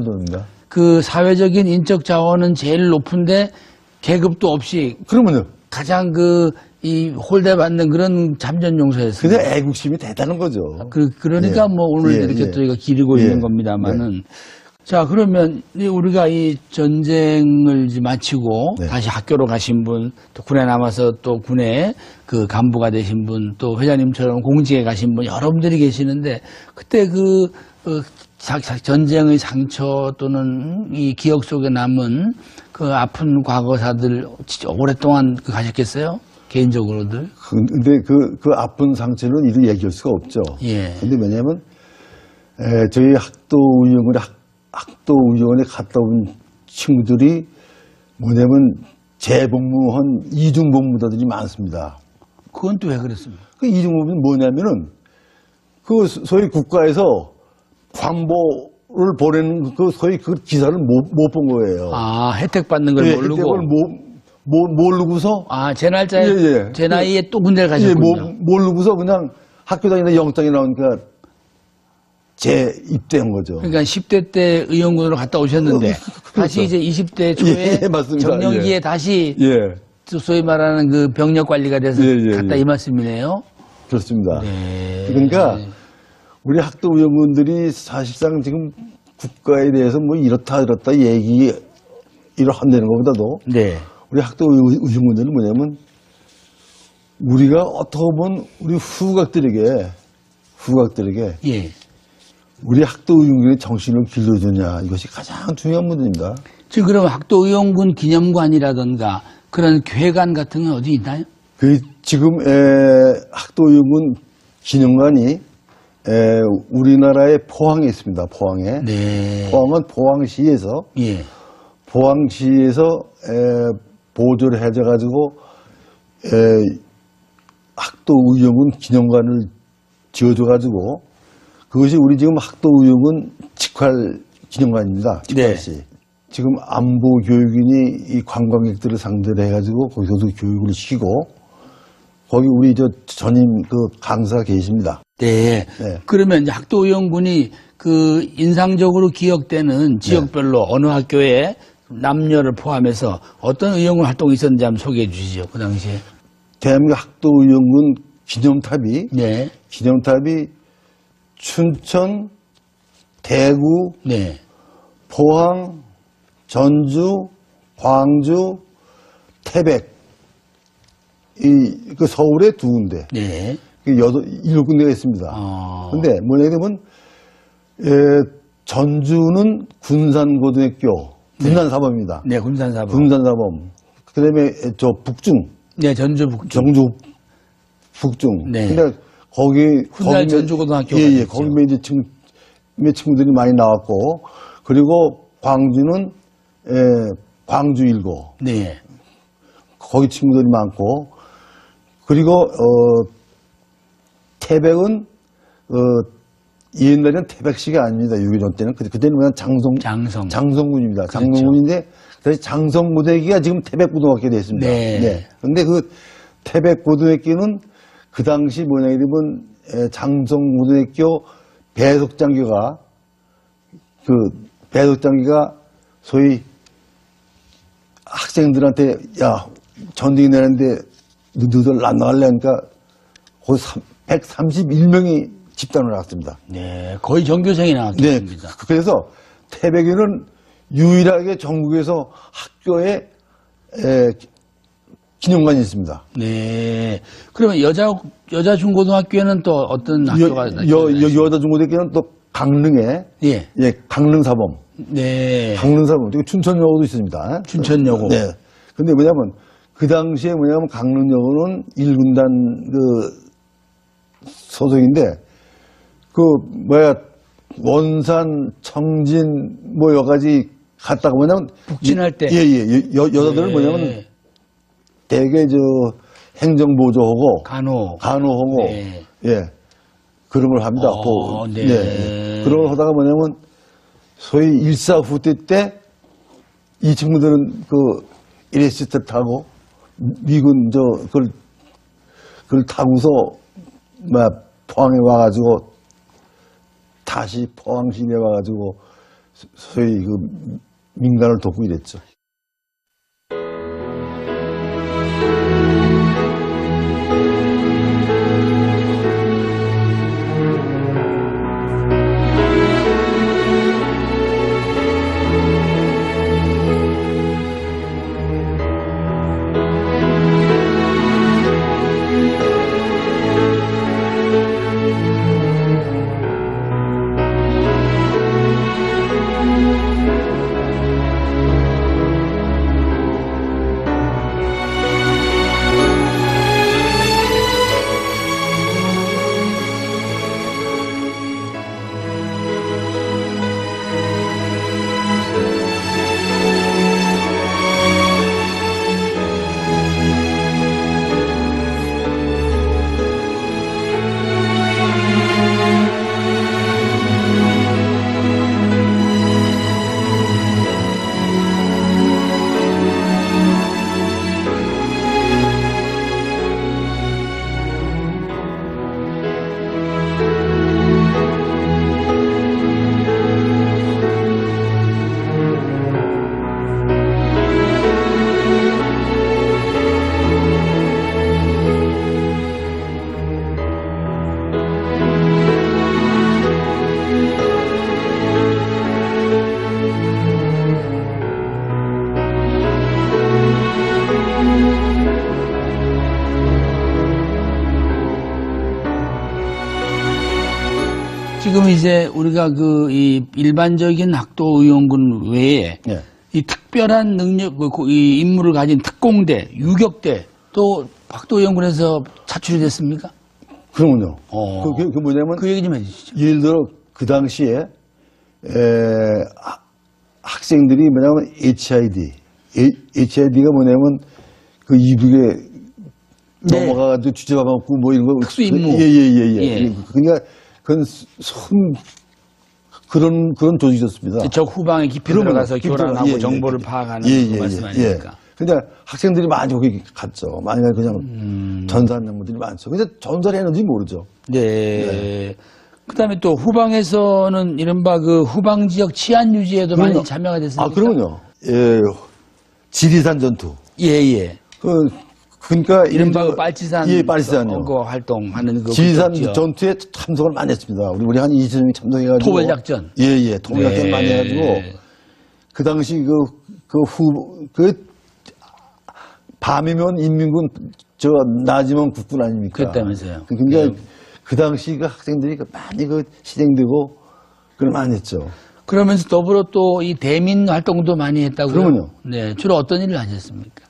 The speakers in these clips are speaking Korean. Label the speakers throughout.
Speaker 1: 돈입니다.
Speaker 2: 그 사회적인 인적 자원은 제일 높은데 계급도 없이
Speaker 1: 그러면요.
Speaker 2: 가장 이 홀대받는 그런 잠전용소였습니다.
Speaker 1: 근데 애국심이 대단한 거죠.
Speaker 2: 그러니까
Speaker 1: 예.
Speaker 2: 뭐 오늘
Speaker 1: 예,
Speaker 2: 이렇게
Speaker 1: 예.
Speaker 2: 또 이거 기리고
Speaker 1: 예.
Speaker 2: 있는 겁니다만은. 자, 그러면 우리가 이 전쟁을 이제 마치고
Speaker 1: 네.
Speaker 2: 다시 학교로 가신 분, 또 군에 남아서 또 군에 그 간부가 되신 분, 또 회장님처럼 공직에 가신 분 여러분들이 계시는데 그때 전쟁의 상처 또는 이 기억 속에 남은 그 아픈 과거사들 오랫동안 가셨겠어요? 개인적으로들?
Speaker 1: 근데 그 아픈 상처는 이루 얘기할 수가 없죠.
Speaker 2: 예.
Speaker 1: 근데 왜냐면, 저희 학도의원에 갔다 온 친구들이 뭐냐면 재복무한 이중복무자들이 많습니다.
Speaker 2: 그건 또 왜 그랬습니까?
Speaker 1: 그 이중복무는 뭐냐면은 그 소위 국가에서 광보를 보내는 그 소위 그 기사를 못 본 거예요.
Speaker 2: 아, 혜택 받는 걸
Speaker 1: 예,
Speaker 2: 모르고.
Speaker 1: 혜택을 모르고서
Speaker 2: 아, 제 날짜에,
Speaker 1: 예, 예.
Speaker 2: 제 나이에 또 군대를 가셨군요.
Speaker 1: 모르고서 그냥 학교 다니는 영장이 나오니까 재입대한 거죠.
Speaker 2: 그러니까 10대 때 의원군으로 갔다 오셨는데 다시 이제 20대 초에
Speaker 1: 예, 맞습니다.
Speaker 2: 정년기에
Speaker 1: 예.
Speaker 2: 다시
Speaker 1: 예,
Speaker 2: 소위 말하는 그 병력 관리가 돼서 갔다 이 말씀이네요.
Speaker 1: 그렇습니다.
Speaker 2: 네.
Speaker 1: 그러니까 우리 학도 의원군들이 사실상 지금 국가에 대해서 뭐 이렇다 얘기를 한다는 것보다도
Speaker 2: 네.
Speaker 1: 우리 학도 의원군들은 뭐냐면 우리가 어떻게 보면 우리 후각들에게
Speaker 2: 예.
Speaker 1: 우리 학도 의원군의 정신을 길러주냐 이것이 가장 중요한 문제입니다.
Speaker 2: 지금 그러면 학도 의원군 기념관이라든가 그런 괴관 같은 건 어디 있나요?
Speaker 1: 지금 학도 의원군 기념관이 우리나라의 포항에 있습니다. 포항에.
Speaker 2: 네.
Speaker 1: 포항은 포항시에서
Speaker 2: 예.
Speaker 1: 보조를 해줘가지고 학도 의원군 기념관을 지어줘가지고 그것이 우리 지금 학도 의원군 직활 기념관입니다. 직활시.
Speaker 2: 네.
Speaker 1: 지금 안보 교육인이 이 관광객들을 상대로 해가지고 거기서도 교육을 시키고 거기 우리 전임 강사가 계십니다.
Speaker 2: 네.
Speaker 1: 네.
Speaker 2: 그러면 이제 학도 의원군이 그 인상적으로 기억되는 지역별로 어느 학교에 남녀를 포함해서 어떤 의원군 활동이 있었는지 한번 소개해 주시죠. 그 당시에.
Speaker 1: 대한민국 학도 의원군 기념탑이
Speaker 2: 네.
Speaker 1: 춘천, 대구,
Speaker 2: 네.
Speaker 1: 포항, 전주, 광주, 태백 그 서울에 2군데,
Speaker 2: 네.
Speaker 1: 7군데가 있습니다. 근데 뭐냐면 전주는 군산고등학교, 군산사범입니다.
Speaker 2: 네, 군산사범.
Speaker 1: 군산사범. 그다음에 북중.
Speaker 2: 네, 전주 북중.
Speaker 1: 정주 북중.
Speaker 2: 네.
Speaker 1: 근데 거기
Speaker 2: 전주고등학교가
Speaker 1: 예,
Speaker 2: 있죠.
Speaker 1: 거기 이제 친구들이 많이 나왔고 그리고 광주는 광주 1고.
Speaker 2: 네.
Speaker 1: 거기 친구들이 많고 그리고 태백은 옛날에는 태백시가 아닙니다. 6.25 때는. 그때는 그냥 장성군입니다.
Speaker 2: 그렇죠.
Speaker 1: 장성군인데 다시 장성고등학교가 지금 태백고등학교가 됐습니다.
Speaker 2: 네.
Speaker 1: 근데 그 태백고등학교는 그 당시 뭐냐면 장성고등학교 배속장교가 소위 학생들한테 야 전쟁이 나는데 너희들 안 나갈래 하니까 거기 131명이 집단으로 나왔습니다.
Speaker 2: 네, 거의 전교생이 나왔겠습니다.
Speaker 1: 네, 그래서 태백에는 유일하게 전국에서 학교에 기념관이 있습니다.
Speaker 2: 네. 그러면 여자 중고등학교에는 또 어떤 학교가
Speaker 1: 여자 중고등학교는 또 강릉에
Speaker 2: 예.
Speaker 1: 강릉사범.
Speaker 2: 네.
Speaker 1: 강릉사범. 그리고 춘천여고도 있습니다.
Speaker 2: 춘천여고.
Speaker 1: 네. 근데 뭐냐면 그 당시에 강릉여고는 1군단 소속인데 원산, 청진 여러 가지 갔다가
Speaker 2: 북진할 때.
Speaker 1: 여자들은
Speaker 2: 네.
Speaker 1: 대개 행정보조하고 간호하고
Speaker 2: 네.
Speaker 1: 그런 걸 합니다.
Speaker 2: 네.
Speaker 1: 그런 걸 하다가 소위 일사후퇴 때 이 친구들은 LST 타고 미군 그걸 타고서 포항에 와가지고 다시 포항시내에 와가지고 소위 그 민간을 돕고 이랬죠.
Speaker 2: 지금 이제 우리가 이 일반적인 학도의용군 외에
Speaker 1: 예.
Speaker 2: 이 특별한 능력, 이 임무를 가진 특공대, 유격대 또 학도의용군에서 차출이 됐습니까?
Speaker 1: 그러면요.
Speaker 2: 어.
Speaker 1: 그 뭐냐면
Speaker 2: 그 얘기 좀 해주시죠.
Speaker 1: 예를 들어 그 당시에 학생들이 뭐냐면 HID가 뭐냐면 그 이북에
Speaker 2: 네.
Speaker 1: 넘어가가지고 주제받고 뭐 이런 거
Speaker 2: 특수 임무.
Speaker 1: 예. 그러니까 그건 그런 조직이었습니다.
Speaker 2: 저 후방에 깊이
Speaker 1: 그러면요.
Speaker 2: 들어가서
Speaker 1: 깊이
Speaker 2: 교란하고
Speaker 1: 들어가- 예,
Speaker 2: 정보를
Speaker 1: 예.
Speaker 2: 파악하는
Speaker 1: 예,
Speaker 2: 그
Speaker 1: 예,
Speaker 2: 말씀
Speaker 1: 예,
Speaker 2: 아닙니까?
Speaker 1: 근데 학생들이 많이 거기 갔죠. 많이 가서 그냥 전사한 명분들이 많죠. 근데 전사를 했는지 모르죠.
Speaker 2: 네. 그다음에 또 후방에서는 이른바 그 후방 지역 치안 유지에도 많이
Speaker 1: 그럼요.
Speaker 2: 참여가 됐습니까?
Speaker 1: 아, 그러면요. 예, 지리산 전투.
Speaker 2: 예.
Speaker 1: 그러니까
Speaker 2: 이른바
Speaker 1: 이런
Speaker 2: 그 빨치산
Speaker 1: 예, 빨치산요.
Speaker 2: 그 활동하는 그
Speaker 1: 지리산
Speaker 2: 지역.
Speaker 1: 전투에 참석을 많이 했습니다. 우리 한 20명이 참석해가지고.
Speaker 2: 토벌작전.
Speaker 1: 예, 토벌작전
Speaker 2: 네.
Speaker 1: 많이 해가지고. 그 당시 밤이면 인민군, 낮이면 국군 아닙니까?
Speaker 2: 그랬다면서요.
Speaker 1: 그러니까 그 당시 그 학생들이 많이 실행되고, 그걸 많이 했죠.
Speaker 2: 그러면서 더불어 또 이 대민 활동도 많이 했다고요?
Speaker 1: 그러면요.
Speaker 2: 네. 주로 어떤 일을 하셨습니까?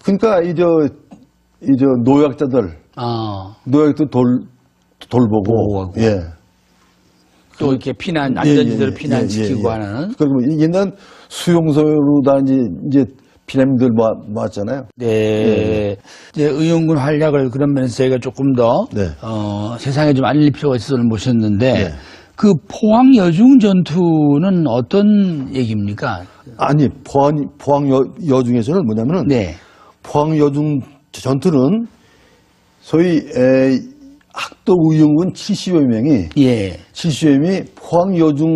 Speaker 1: 그러니까 노약자들, 노약들 돌보고,
Speaker 2: 보호하고.
Speaker 1: 예.
Speaker 2: 또 이렇게 안전지대로
Speaker 1: 예.
Speaker 2: 피난시키고 하는.
Speaker 1: 그리고 옛날 수용소로 다 이제 피난민들 모았잖아요.
Speaker 2: 네. 이제 의용군 활약을 그런 면에서 저희가 조금 더,
Speaker 1: 네.
Speaker 2: 세상에 좀 알릴 필요가 있어서 오늘 모셨는데,
Speaker 1: 네.
Speaker 2: 그 포항 여중 전투는 어떤 얘기입니까?
Speaker 1: 아니, 포항 여중에서는 뭐냐면은,
Speaker 2: 네.
Speaker 1: 포항 여중 전투는 소위, 학도 의용군 70여 명이,
Speaker 2: 예.
Speaker 1: 70여 명이 포항 여중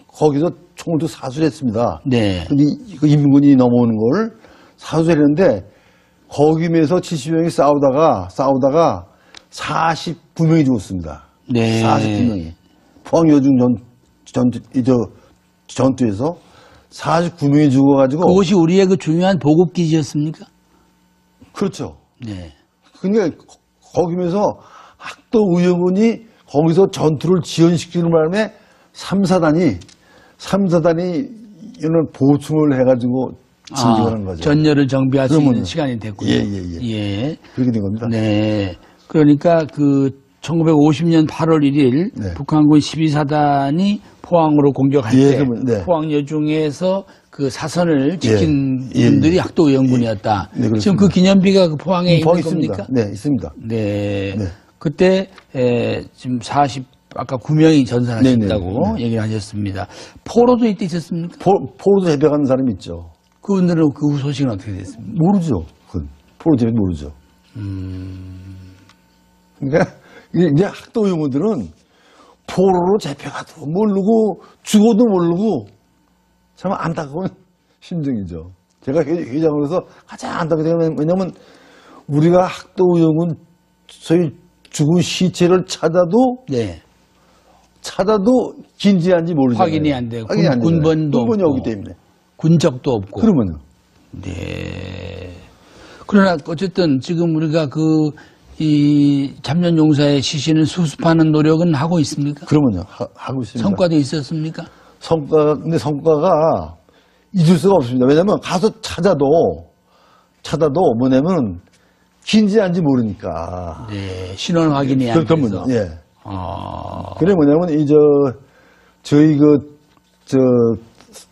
Speaker 1: 거기서 총을 또 사수했습니다.
Speaker 2: 네.
Speaker 1: 근데 그 인민군이 넘어오는 걸 사수했는데 거기면서 70명이 싸우다가 49명이 죽었습니다.
Speaker 2: 네.
Speaker 1: 49명이. 포항 여중 전투에서 49명이 죽어가지고.
Speaker 2: 그것이 우리의 그 중요한 보급기지였습니까?
Speaker 1: 그렇죠.
Speaker 2: 네.
Speaker 1: 그러니까 거기면서 학도 의용군이 거기서 전투를 지연시키는 바람에 3사단이 이런 보충을 해가지고 진격을 한 거죠.
Speaker 2: 전열을 정비할 수
Speaker 1: 그러면요.
Speaker 2: 있는 시간이 됐군요.
Speaker 1: 예. 그렇게 된 겁니다.
Speaker 2: 네. 그러니까 1950년 8월 1일
Speaker 1: 네.
Speaker 2: 북한군 12사단이 포항으로 공격할
Speaker 1: 예,
Speaker 2: 때
Speaker 1: 그러면, 네.
Speaker 2: 포항 여중에서 그 사선을 지킨
Speaker 1: 예.
Speaker 2: 분들이 학도 의용군이었다.
Speaker 1: 네, 그렇습니다.
Speaker 2: 지금 그 기념비가 그 포항에 있는
Speaker 1: 포항에
Speaker 2: 겁니까?
Speaker 1: 있습니다. 네, 있습니다.
Speaker 2: 네.
Speaker 1: 네.
Speaker 2: 그때 지금 아까 9명이 전사하셨다고
Speaker 1: 네.
Speaker 2: 얘기를 하셨습니다. 포로도 이때 있었습니까?
Speaker 1: 포로도 재배하는 사람이 있죠.
Speaker 2: 그분들은 그 소식은 어떻게 됐습니까?
Speaker 1: 모르죠. 포로 재배 모르죠. 그러니까 이제 학도 의무들은 포로로 잡혀가도 모르고 죽어도 모르고 참 안타까운 심정이죠. 제가 회장으로서 가장 안타까운 게 왜냐면 우리가 학도의용은 저희 죽은 시체를 찾아도
Speaker 2: 네.
Speaker 1: 긴지한지 모르잖아요.
Speaker 2: 확인이 안 돼요.
Speaker 1: 확인이 안 되잖아요.
Speaker 2: 군번도
Speaker 1: 군번이
Speaker 2: 없고.
Speaker 1: 오기 때문에.
Speaker 2: 군적도 없고.
Speaker 1: 그러면요.
Speaker 2: 네. 그러나 어쨌든 지금 우리가 이 잠년용사의 시신을 수습하는 노력은 하고 있습니까?
Speaker 1: 그러면요. 하고 있습니다.
Speaker 2: 성과도 있었습니까?
Speaker 1: 근데 성과가 잊을 수가 없습니다. 왜냐면 가서 찾아도 뭐냐면 긴지한지 모르니까.
Speaker 2: 네. 신원 확인이 안 돼서.
Speaker 1: 그러면요. 예.
Speaker 2: 아.
Speaker 1: 그래 뭐냐면 저희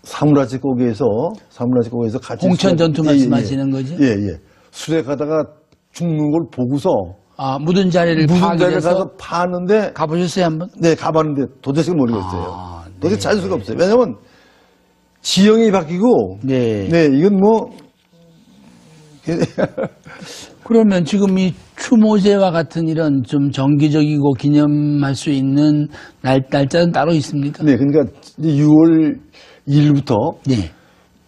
Speaker 1: 사물아치 고개에서 같이
Speaker 2: 홍천 전투
Speaker 1: 예,
Speaker 2: 말씀하시는 거죠?
Speaker 1: 예. 수색하다가 죽는 걸 보고서
Speaker 2: 아, 묻은 자리를
Speaker 1: 가서 파는데
Speaker 2: 가보셨어요, 한번?
Speaker 1: 네, 가봤는데 도대체 모르겠어요.
Speaker 2: 아, 네.
Speaker 1: 도대체 찾을 수가 없어요. 왜냐면 지형이 바뀌고
Speaker 2: 네.
Speaker 1: 이건 뭐
Speaker 2: 그러면 지금 이 추모제와 같은 이런 좀 정기적이고 기념할 수 있는 날짜는 따로 있습니까?
Speaker 1: 네, 그러니까 이제 6월 1일부터
Speaker 2: 네.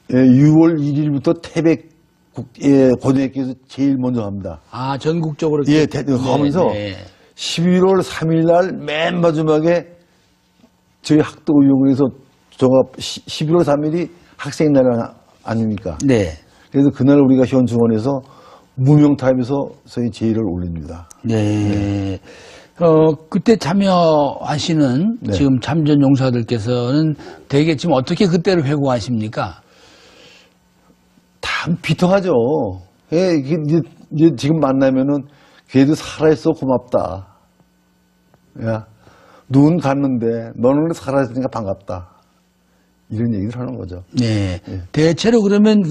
Speaker 1: 6월 1일부터 태백 고등학교에서 제일 먼저 합니다.
Speaker 2: 아, 전국적으로.
Speaker 1: 예, 하면서
Speaker 2: 네.
Speaker 1: 11월 3일 날 맨 마지막에 저희 학도의용에서 11월 3일이 학생날 아닙니까?
Speaker 2: 네.
Speaker 1: 그래서 그날 우리가 현충원에서 무명타임에서 저희 제의를 올립니다.
Speaker 2: 네. 그때 참여하시는
Speaker 1: 네.
Speaker 2: 지금 참전 용사들께서는 대개 지금 어떻게 그때를 회고하십니까?
Speaker 1: 참 비통하죠. 예, 이제 지금 만나면은 걔도 살아있어 고맙다. 야, 눈 갔는데 너는 살아있으니까 반갑다. 이런 얘기를 하는 거죠.
Speaker 2: 네.
Speaker 1: 예.
Speaker 2: 대체로 그러면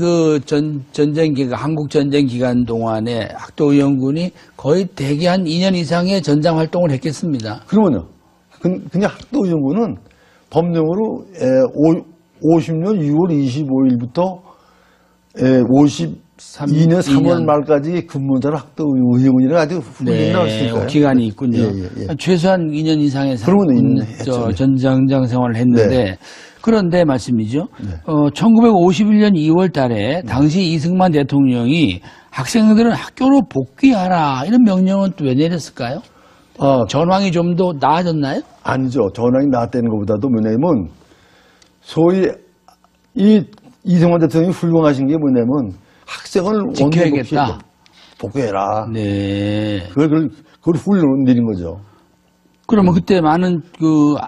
Speaker 2: 전쟁 기간, 한국 전쟁 기간 동안에 학도의용군이 거의 대개 한 2년 이상의 전장 활동을 했겠습니다.
Speaker 1: 그러면요. 그냥 학도의용군은 법령으로 50년 6월 25일부터 52년 3월 말까지 근무자를 학도의용군이라 아주 훈련이 나왔으니까요.
Speaker 2: 기간이 있군요.
Speaker 1: 예.
Speaker 2: 최소한 2년 이상의
Speaker 1: 그러면 했죠.
Speaker 2: 전장 생활을 했는데
Speaker 1: 네.
Speaker 2: 그런데 말씀이죠.
Speaker 1: 네.
Speaker 2: 1951년 2월 달에 당시 이승만 대통령이 학생들은 학교로 복귀하라 이런 명령은 또 왜 내렸을까요? 전황이 좀 더 나아졌나요?
Speaker 1: 아니죠. 전황이 나았다는 것보다도 뭐냐면 소위 이승만 대통령이 훌륭하신 게 뭐냐면 학생을
Speaker 2: 지켜야겠다.
Speaker 1: 복귀해라.
Speaker 2: 네.
Speaker 1: 그걸 훈련을 내린 거죠.
Speaker 2: 그러면 그때 많은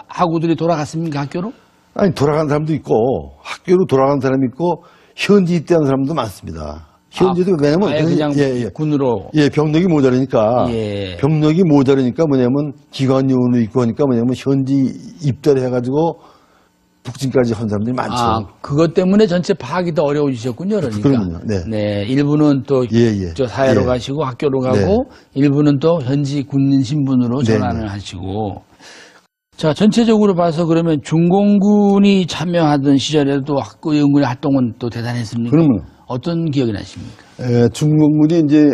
Speaker 2: 학우들이 돌아갔습니까, 학교로?
Speaker 1: 아니, 돌아간 사람도 있고, 학교로 돌아간 사람이 있고, 현지 입대한 사람도 많습니다. 현지도 왜냐면,
Speaker 2: 아예 그냥 군으로.
Speaker 1: 예, 병력이 모자라니까.
Speaker 2: 예.
Speaker 1: 병력이 모자라니까 뭐냐면, 기관요원도 있고 하니까 뭐냐면, 현지 입대를 해가지고, 북진까지 한 사람들이 많죠.
Speaker 2: 아, 그것 때문에 전체 파악이 더 어려워지셨군요, 그러니까.
Speaker 1: 그럼요, 네.
Speaker 2: 일부는 또
Speaker 1: 예.
Speaker 2: 저 사회로
Speaker 1: 예.
Speaker 2: 가시고 학교로 가고,
Speaker 1: 네.
Speaker 2: 일부는 또 현지 군인 신분으로
Speaker 1: 네,
Speaker 2: 전환을
Speaker 1: 네.
Speaker 2: 하시고. 자, 전체적으로 봐서 그러면 중공군이 참여하던 시절에도 학도의용군의 활동은 또 대단했습니까?
Speaker 1: 그러면
Speaker 2: 어떤 기억이 나십니까?
Speaker 1: 중공군이 이제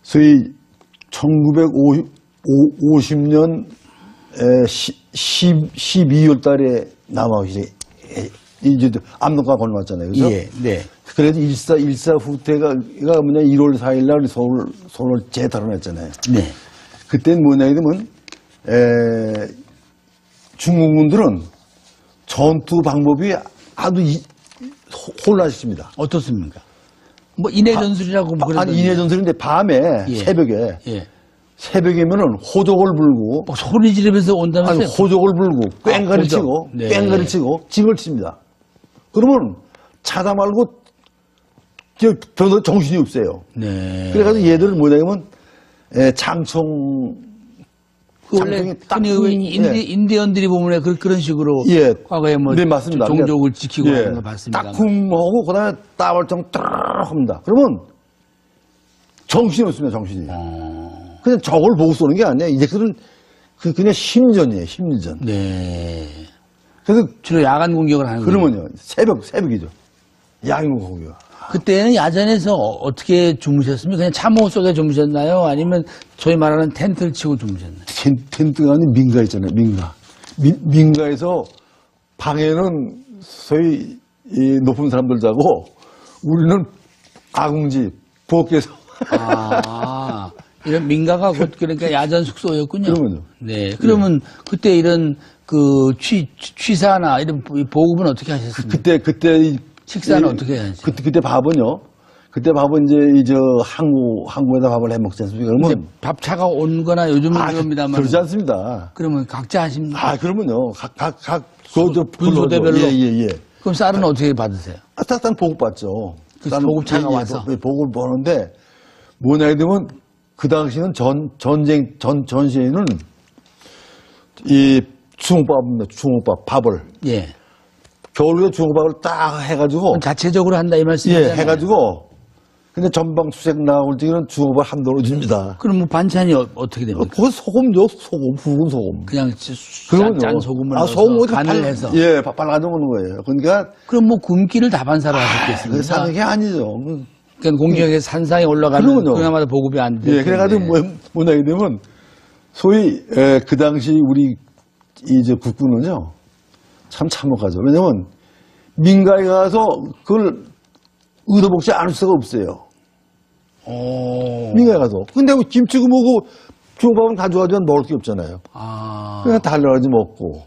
Speaker 1: 소위 1950년 12월 달에 남아오시 이제 압록강 건너왔잖아요. 그죠?
Speaker 2: 예, 네.
Speaker 1: 그래서 일사 후퇴가 뭐냐 1월 4일 날 서울 재탈환했잖아요.
Speaker 2: 네.
Speaker 1: 그때는 뭐냐 이러면 중공군들은 전투 방법이 아주 혼란했습니다.
Speaker 2: 어떻습니까? 뭐 인해 전술이라고 뭐 그러던데.
Speaker 1: 아니 인해 전술인데 밤에
Speaker 2: 예.
Speaker 1: 새벽에
Speaker 2: 예.
Speaker 1: 새벽이면은 호적을 불고
Speaker 2: 뭐 소리 지르면서
Speaker 1: 아니
Speaker 2: 온다면서요?
Speaker 1: 호적을 불고 꽹가리
Speaker 2: 호적.
Speaker 1: 치고
Speaker 2: 네.
Speaker 1: 꽹가리 치고 징을 칩니다. 그러면 차다 말고 별로 정신이 없어요.
Speaker 2: 네.
Speaker 1: 그래가지고 얘들을 뭐냐면 장총
Speaker 2: 원래
Speaker 1: 장총이 딱
Speaker 2: 흔히 인디언들이 보면 왜 그런 식으로
Speaker 1: 예.
Speaker 2: 과거에 뭐
Speaker 1: 네, 맞습니다.
Speaker 2: 종족을 지키고
Speaker 1: 예.
Speaker 2: 하는 거 봤습니다.
Speaker 1: 딱쿵하고 그다음에 따발정 딱 합니다. 그러면 정신이 없습니다. 정신이. 그냥 저걸 보고 쏘는 게 아니야. 이제 그냥 심전이에요. 심리전.
Speaker 2: 네.
Speaker 1: 그래서
Speaker 2: 주로 야간 공격을 하는 거예요.
Speaker 1: 그러면요. 새벽이죠. 야경 공격.
Speaker 2: 그때는 야전에서 어떻게 주무셨습니까? 그냥 참호 속에 주무셨나요? 아니면 소위 말하는 텐트를 치고 주무셨나요?
Speaker 1: 텐트가 아닌 민가 있잖아요. 민가. 민가에서 방에는 소위 이 높은 사람들 자고 우리는 아궁지 부엌에서
Speaker 2: 이런 민가가 곧 그러니까 야전 숙소였군요.
Speaker 1: 그러면요.
Speaker 2: 네. 그러면 그때 이런 그 취사나 이런 보급은 어떻게 하셨습니까?
Speaker 1: 그때
Speaker 2: 식사는 어떻게 하셨어요?
Speaker 1: 그때 밥은요. 그때 밥은 이제 항구에다 밥을 해 먹지 않습니까? 그러면
Speaker 2: 밥 차가 온 거나 요즘은 그럽니다만.
Speaker 1: 그러지 않습니다.
Speaker 2: 그러면 각자 하십니까?
Speaker 1: 그러면요. 각
Speaker 2: 분소대별로?
Speaker 1: 예.
Speaker 2: 그럼 쌀은 어떻게 받으세요?
Speaker 1: 딱 보급 받죠.
Speaker 2: 그 보급차가 와서?
Speaker 1: 보급을 보는데 뭐냐 되면 그 당시는 전시에는 이 중국밥 밥을
Speaker 2: 예.
Speaker 1: 겨울에 중국밥을 딱 해가지고
Speaker 2: 자체적으로 한다 이 말씀이잖아요.
Speaker 1: 해가지고 근데 전방 수색 나올 때는 중국밥 한 도로 줍니다.
Speaker 2: 그럼 뭐 반찬이 어떻게 됩니까?
Speaker 1: 그거 소금죠, 굵은 소금.
Speaker 2: 그냥 짠 소금을 넣어서
Speaker 1: 소금
Speaker 2: 간을 해서.
Speaker 1: 예, 발라서 먹는 거예요. 그러니까
Speaker 2: 그럼 뭐 굶기를 다반사로 하셨겠습니까?
Speaker 1: 사는 게 아니죠.
Speaker 2: 그러니까 공중에 산상에 올라가는
Speaker 1: 그러면요.
Speaker 2: 그나마도 보급이 안 돼.
Speaker 1: 예, 그래가지고 뭐냐 되면 소위 그 당시 우리 이제 국군은요 참 참혹하죠. 왜냐면 민가에 가서 그걸 의도복지 않을 수가 없어요. 민가에 가서. 근데 김치고 뭐고 중국밥은 가져가지고 먹을 게 없잖아요. 그냥 달려가지 먹고.